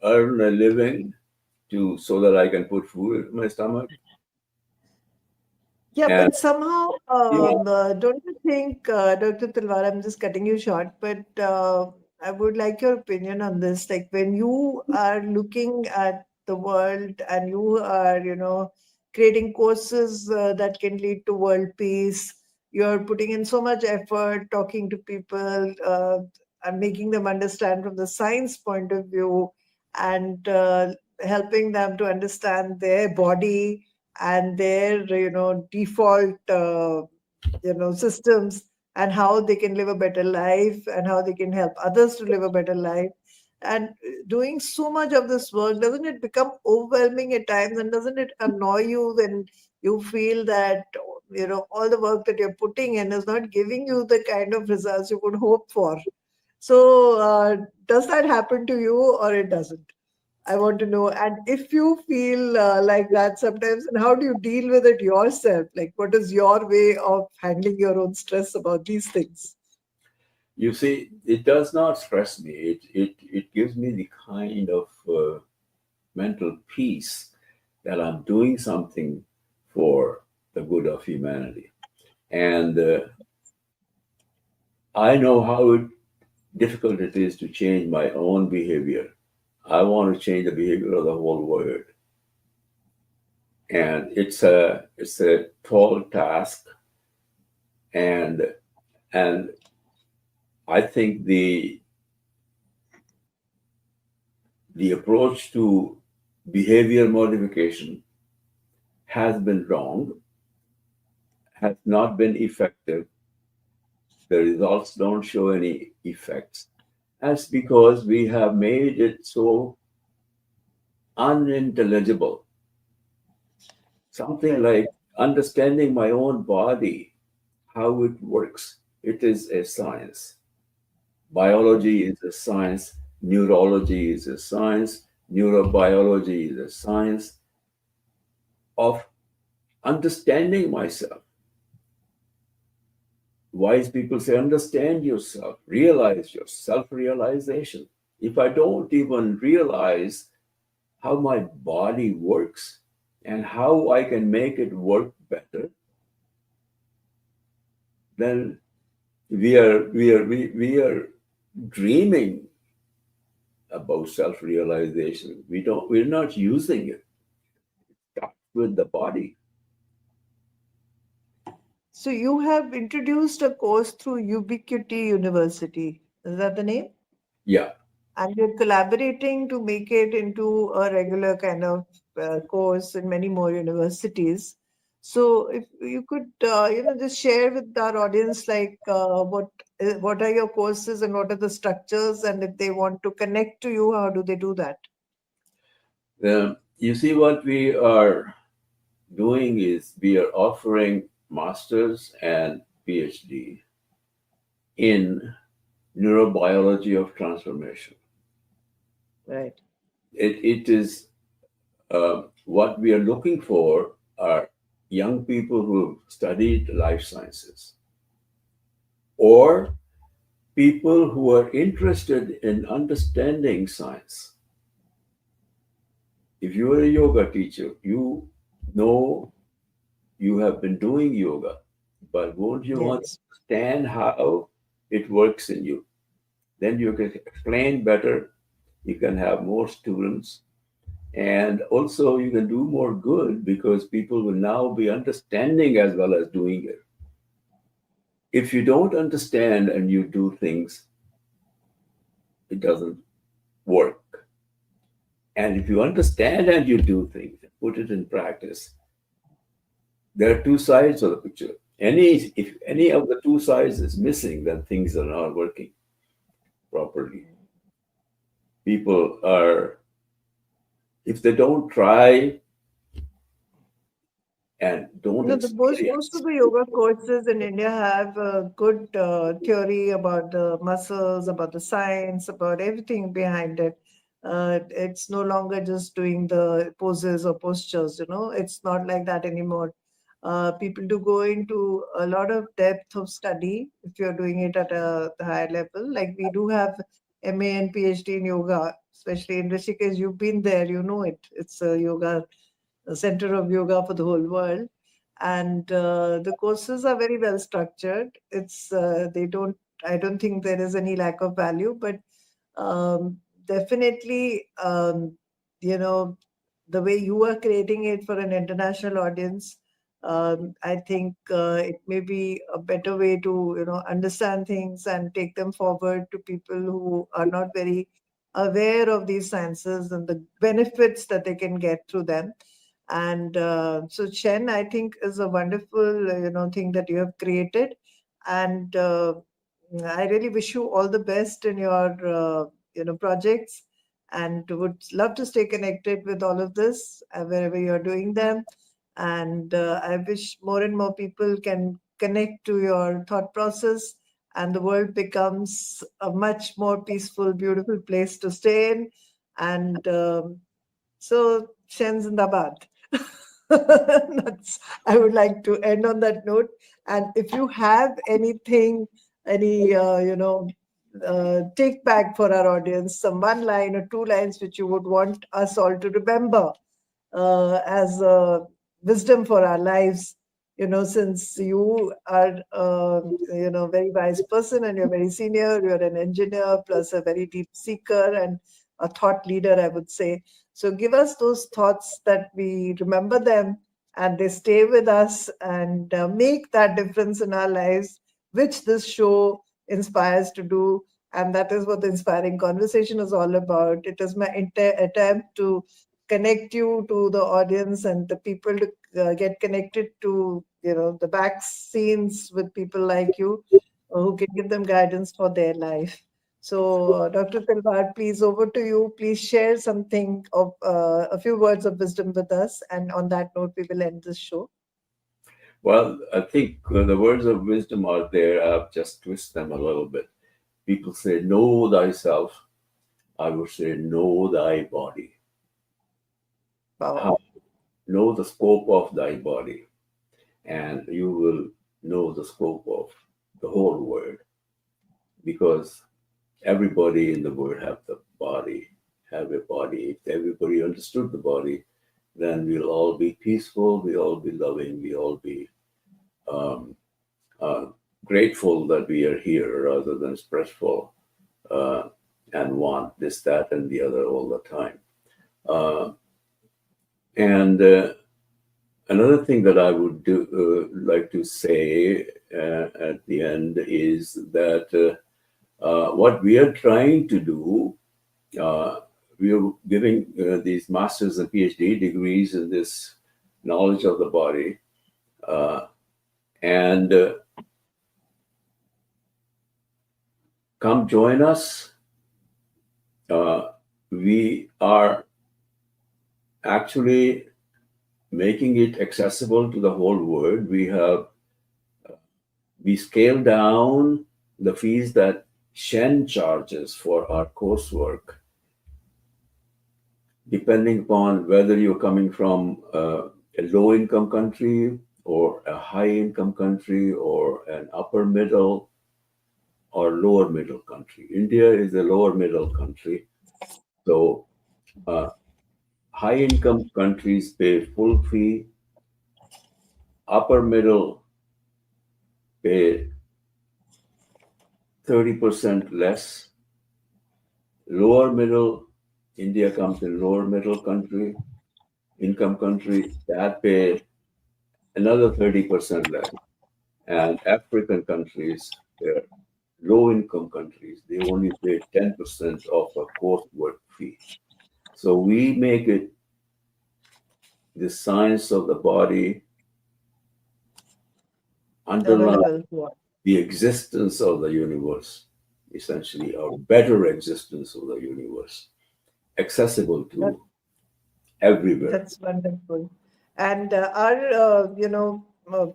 [SPEAKER 2] earn a living to so that I can put food in my stomach.
[SPEAKER 1] Yeah,
[SPEAKER 2] And
[SPEAKER 1] but somehow,
[SPEAKER 2] yeah,
[SPEAKER 1] don't you think, Dr. Talwar, I'm just cutting you short, but I would like your opinion on this. Like when you are looking at the world and you are, creating courses that can lead to world peace, you're putting in so much effort talking to people and making them understand from the science point of view and helping them to understand their body and their default systems and how they can live a better life and how they can help others to live a better life. And doing so much of this work, doesn't it become overwhelming at times? And doesn't it annoy you when you feel that, all the work that you're putting in is not giving you the kind of results you would hope for? So, does that happen to you or it doesn't? I want to know. And if you feel like that sometimes, and how do you deal with it yourself? Like, what is your way of handling your own stress about these things?
[SPEAKER 2] You see, it does not stress me. It gives me the kind of mental peace that I'm doing something for the good of humanity. And I know how difficult it is to change my own behavior. I want to change the behavior of the whole world. And it's a tall task. And and I think the approach to behavior modification has been wrong, has not been effective. The results don't show any effects. That's because we have made it so unintelligible. Something
[SPEAKER 1] Right.
[SPEAKER 2] like understanding my own body, how it works. It is a science. Biology is a science. Neurology is a science. Neurobiology is a science of understanding myself. Wise people say, understand yourself, realize your self realization. If I don't even realize how my body works and how I can make it work better, then we are dreaming about self realization. We're not using it. Start with the body.
[SPEAKER 1] So, you have introduced a course through Ubiquity University. Is that the name?
[SPEAKER 2] Yeah.
[SPEAKER 1] And you're collaborating to make it into a regular kind of course in many more universities. So if you could, just share with our audience, like what are your courses and what are the structures, and if they want to connect to you, how do they do that?
[SPEAKER 2] You see, what we are doing is we are offering masters and PhD in neurobiology of transformation.
[SPEAKER 1] Right.
[SPEAKER 2] It is what we are looking for are young people who studied life sciences or people who are interested in understanding science. If you are a yoga teacher, you know you have been doing yoga, but won't you
[SPEAKER 1] Yes.
[SPEAKER 2] understand how it works in you? Then you can explain better, you can have more students, and also you can do more good because people will now be understanding as well as doing it. If you don't understand and you do things, it doesn't work. And if you understand and you do things, put it in practice, there are two sides of the picture. If any of the two sides is missing, then things are not working properly. People are, if they don't try and don't
[SPEAKER 1] Most of
[SPEAKER 2] experience.
[SPEAKER 1] the yoga courses in India have a good theory about the muscles, about the science, about everything behind it. It's no longer just doing the poses or postures, it's not like that anymore. People do go into a lot of depth of study if you're doing it at a higher level. Like we do have MA and PhD in yoga, especially in Rishikesh. You've been there, you know it. It's a yoga a center of yoga for the whole world. And the courses are very well structured. I don't think there is any lack of value, but definitely, you know, the way you are creating it for an international audience, I think it may be a better way to, understand things and take them forward to people who are not very aware of these sciences and the benefits that they can get through them. And so Chen, I think, is a wonderful, thing that you have created. And I really wish you all the best in your projects, and would love to stay connected with all of this wherever you're doing them. And I wish more and more people can connect to your thought process, and the world becomes a much more peaceful, beautiful place to stay in. And so, Shen Zindabad. I would like to end on that note. And if you have anything, any, take back for our audience, some one line or two lines which you would want us all to remember as wisdom for our lives, since you are, very wise person, and you're very senior, you're an engineer plus a very deep seeker and a thought leader, I would say. So give us those thoughts that we remember them and they stay with us, and make that difference in our lives, which this show inspires to do. And that is what the Inspiring Conversation is all about. It is my attempt to connect you to the audience and the people, to get connected to the back scenes with people like you, who can give them guidance for their life. So, Dr. Talwar, please, over to you. Please share something of a few words of wisdom with us, and on that note, we will end this show.
[SPEAKER 2] Well, I think the words of wisdom are there. I've just twist them a little bit. People say, know thyself. I would say, know thy body.
[SPEAKER 1] Wow.
[SPEAKER 2] Know the scope of thy body, and you will know the scope of the whole world, because everybody in the world have a body. If everybody understood the body, then we'll all be peaceful, we'll all be loving, we'll all be um, grateful that we are here, rather than stressful and want this, that, and the other all the time. And another thing that I would like to say at the end is that what we are trying to do, we are giving these master's and PhD degrees in this knowledge of the body, and come join us. We are actually making it accessible to the whole world. We scale down the fees that Shen charges for our coursework, depending upon whether you're coming from a low-income country or a high-income country or an upper middle or lower middle country. India is a lower middle country. So high-income countries pay full fee. Upper middle pay 30% less. Lower middle, India comes in lower middle income country, that pay another 30% less. And African countries, they're low income countries, they only pay 10% of a coursework fee. So we make it the science of the body underline the existence of the universe, essentially, or better existence of the universe, accessible to everywhere.
[SPEAKER 1] That's wonderful. And our,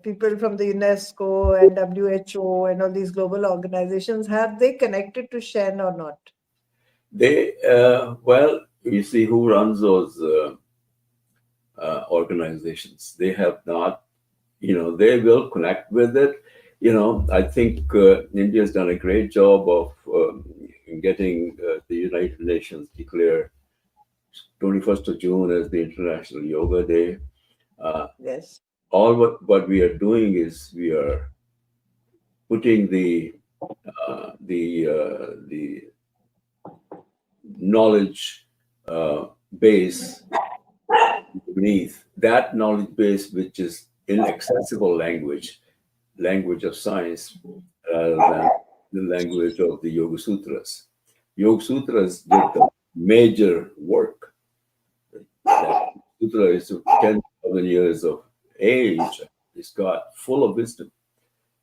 [SPEAKER 1] people from the UNESCO and WHO and all these global organizations, have they connected to Shen or not?
[SPEAKER 2] They, well, you see who runs those organizations. They have not, they will connect with it. I think India has done a great job of getting the United Nations declare 21st of June as the International Yoga Day.
[SPEAKER 1] Yes.
[SPEAKER 2] All what we are doing is we are putting the knowledge base beneath that knowledge base, which is inaccessible language of science, rather than the language of the Yoga Sutras. Yoga Sutras did the major work. The Sutra is 10,000 years of age. It's got full of wisdom.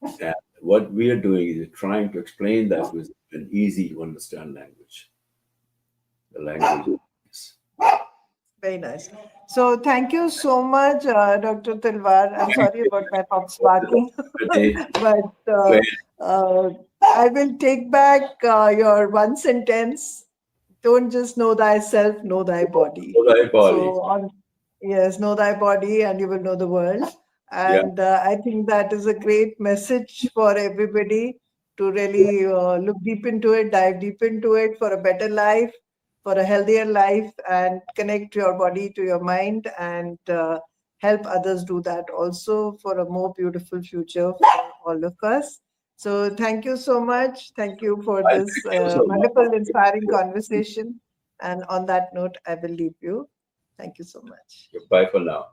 [SPEAKER 2] And what we are doing is trying to explain that with an easy to understand language. The language is.
[SPEAKER 1] Very nice. So thank you so much, Dr. Talwar. I'm sorry about my pups barking, but I will take back your one sentence. Don't just know thyself, know thy body.
[SPEAKER 2] Body.
[SPEAKER 1] So on, yes, know thy body and you will know the world.
[SPEAKER 2] Yeah.
[SPEAKER 1] And I think that is a great message for everybody to really look deep into it, dive deep into it for a better life, for a healthier life, and connect your body to your mind, and help others do that also for a more beautiful future for all of us. So thank you so much. Thank you for
[SPEAKER 2] I
[SPEAKER 1] this
[SPEAKER 2] thank you so
[SPEAKER 1] wonderful, inspiring
[SPEAKER 2] much.
[SPEAKER 1] conversation. And on that note, I will leave you. Thank you so much.
[SPEAKER 2] Bye for now.